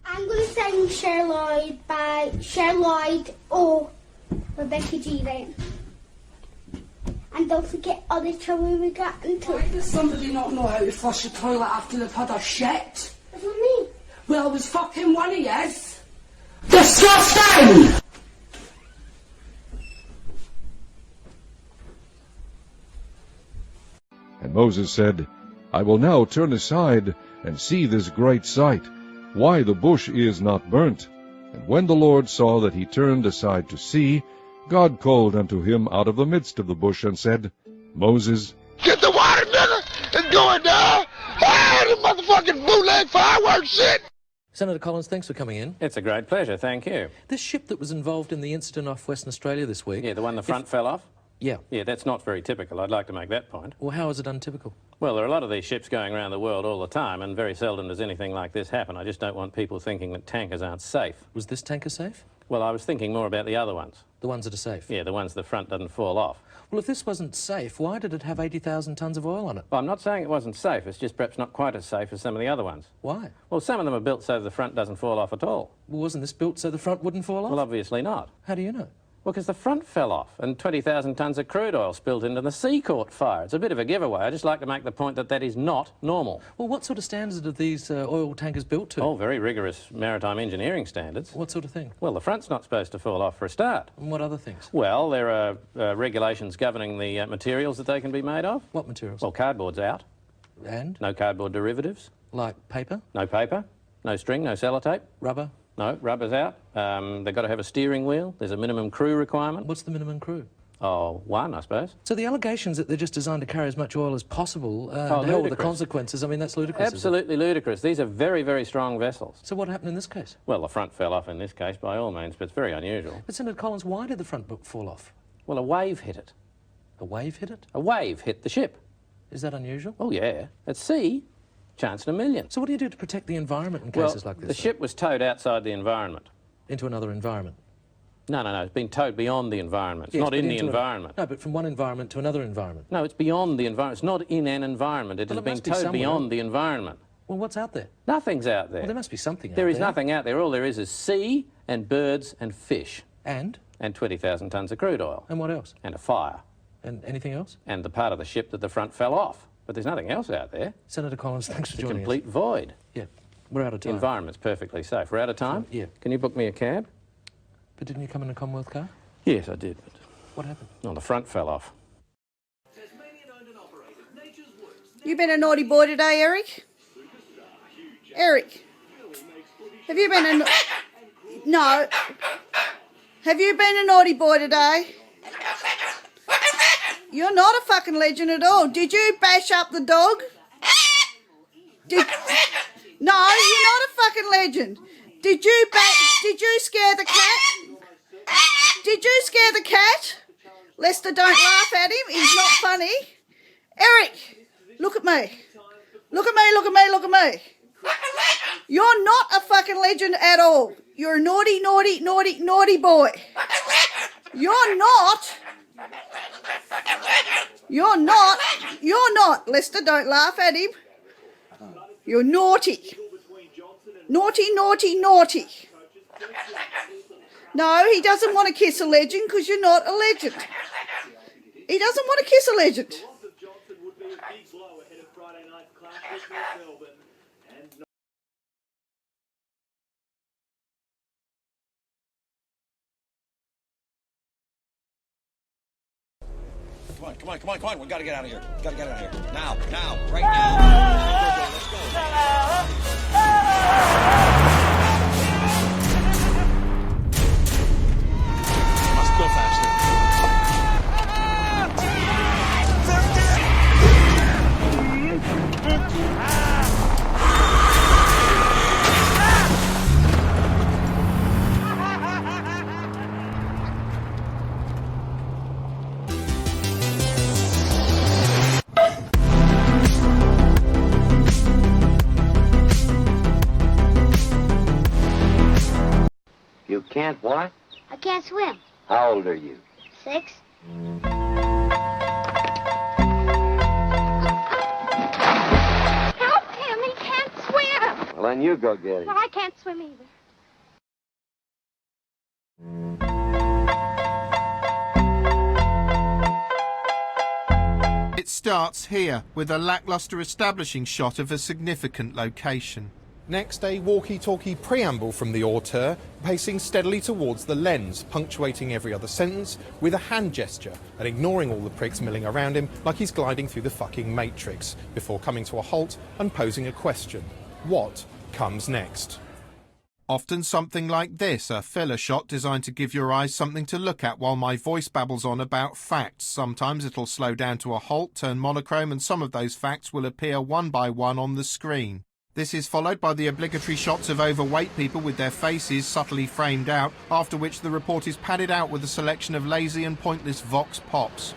I'm going to sing Cher Lloyd by Cher Lloyd or Rebecca G. then. And don't forget all the trouble we got into. Why does somebody not know how to flush a toilet after they've had a shit? What do you mean? Well, it was fucking one of yous. Disgusting! And Moses said, I will now turn aside and see this great sight, why the bush is not burnt. And when the Lord saw that he turned aside to see, God called unto him out of the midst of the bush and said, Moses, get the water, nigga! It's going down! Ah, the motherfucking bootleg fireworks shit! Senator Collins, thanks for coming in. It's a great pleasure, thank you. This ship that was involved in the incident off Western Australia this week... Yeah, the one the front fell off? Yeah. Yeah, that's not very typical. I'd like to make that point. Well, how is it untypical? Well, there are a lot of these ships going around the world all the time, and very seldom does anything like this happen. I just don't want people thinking that tankers aren't safe. Was this tanker safe? Well, I was thinking more about the other ones. The ones that are safe? Yeah, the ones the front doesn't fall off. Well, if this wasn't safe, why did it have 80,000 tonnes of oil on it? Well, I'm not saying it wasn't safe. It's just perhaps not quite as safe as some of the other ones. Why? Well, some of them are built so the front doesn't fall off at all. Well, wasn't this built so the front wouldn't fall off? Well, obviously not. How do you know? Well, because the front fell off and 20,000 tonnes of crude oil spilled into the sea caught fire. It's a bit of a giveaway. I just like to make the point that that is not normal. Well, what sort of standards are these oil tankers built to? Oh, very rigorous maritime engineering standards. What sort of thing? Well, the front's not supposed to fall off for a start. And what other things? Well, there are regulations governing the materials that they can be made of. What materials? Well, cardboard's out. And? No cardboard derivatives. Like paper? No paper. No string, no sellotape. Rubber? No, rubber's out. They've got to have a steering wheel. There's a minimum crew requirement. What's the minimum crew? Oh, one, I suppose. So the allegations that they're just designed to carry as much oil as possible, the hell with the consequences, I mean, that's ludicrous. Absolutely ludicrous. These are very, very strong vessels. So what happened in this case? Well, the front fell off in this case, by all means, but it's very unusual. But Senator Collins, why did the front book fall off? Well, a wave hit it. A wave hit it? A wave hit the ship. Is that unusual? Oh, yeah. At sea, chance in a million. So what do you do to protect the environment in cases like this? The ship was towed outside the environment. Into another environment? No, it's been towed beyond the environment. It's not in the environment. No, but from one environment to another environment. No, it's beyond the environment. It's not in an environment. It has been towed beyond the environment. Well, what's out there? Nothing's out there. Well, there must be something out there. There is nothing out there. All there is sea and birds and fish. And? And 20,000 tonnes of crude oil. And what else? And a fire. And anything else? And the part of the ship that the front fell off. But there's nothing else out there. Senator Collins, thanks for joining us. It's a complete void. Yeah, we're out of time. The environment's perfectly safe. We're out of time? Yeah. Can you book me a cab? But didn't you come in a Commonwealth car? Yes, I did. But what happened? Oh, the front fell off. You been a naughty boy today, Eric? Eric, have you been a... No. Have you been a naughty boy today? You're not a fucking legend at all. Did you bash up the dog? No, you're not a fucking legend. Did you scare the cat? Did you scare the cat? Lester, don't laugh at him. He's not funny. Eric, look at me. Look at me, look at me, look at me. You're not a fucking legend at all. You're a naughty, naughty, naughty, naughty boy. You're not. You're not. Lester, don't laugh at him. You're naughty. Naughty, naughty, naughty. No, he doesn't want to kiss a legend because you're not a legend. He doesn't want to kiss a legend. Come on. We gotta get out of here. Gotta get out of here. Now, right now. Let's go. can't what? I can't swim. How old are you? 6. Help him! He can't swim! Well, then you go get him. Well, I can't swim either. It starts here, with a lackluster establishing shot of a significant location. Next, a walkie-talkie preamble from the auteur, pacing steadily towards the lens, punctuating every other sentence with a hand gesture and ignoring all the pricks milling around him like he's gliding through the fucking Matrix, before coming to a halt and posing a question. What comes next? Often something like this, a filler shot designed to give your eyes something to look at while my voice babbles on about facts. Sometimes it'll slow down to a halt, turn monochrome, and some of those facts will appear one by one on the screen. This is followed by the obligatory shots of overweight people with their faces subtly framed out, after which the report is padded out with a selection of lazy and pointless vox pops.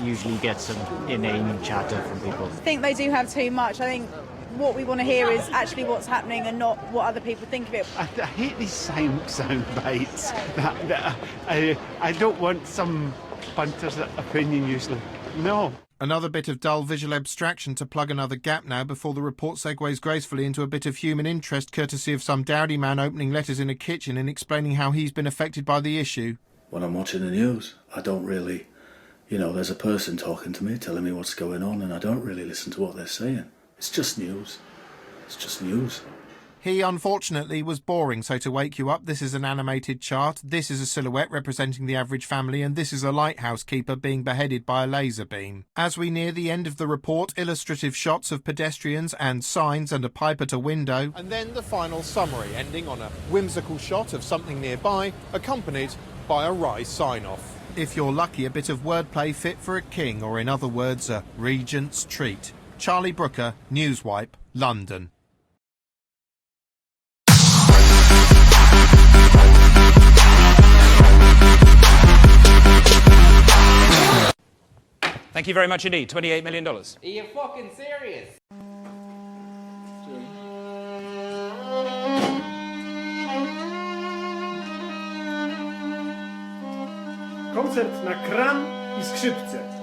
Usually get some inane chatter from people. I think they do have too much. I think what we want to hear is actually what's happening and not what other people think of it. I hate these sound bites. I don't want some punter's opinion usually. No. Another bit of dull visual abstraction to plug another gap now before the report segues gracefully into a bit of human interest courtesy of some dowdy man opening letters in a kitchen and explaining how he's been affected by the issue. When I'm watching the news, I don't really, there's a person talking to me, telling me what's going on, and I don't really listen to what they're saying. It's just news. It's just news. He, unfortunately, was boring, so to wake you up, this is an animated chart, this is a silhouette representing the average family, and this is a lighthouse keeper being beheaded by a laser beam. As we near the end of the report, illustrative shots of pedestrians and signs and a pipe at a window. And then the final summary, ending on a whimsical shot of something nearby, accompanied by a wry sign-off. If you're lucky, a bit of wordplay fit for a king, or in other words, a regent's treat. Charlie Brooker, Newswipe, London. Thank you very much indeed. $28 million. Are you fucking serious? Koncert na kran i skrzypce.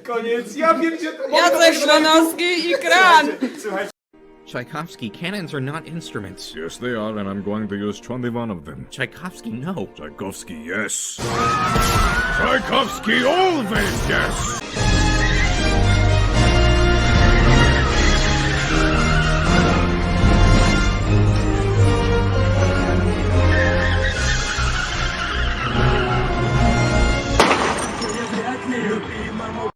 Koniec, ja pierdzielę. Jacek Szlanowski i kran! Tchaikovsky, cannons are not instruments. Yes, they are, and I'm going to use 21 of them. Tchaikovsky, no. Tchaikovsky, yes. Tchaikovsky, always yes!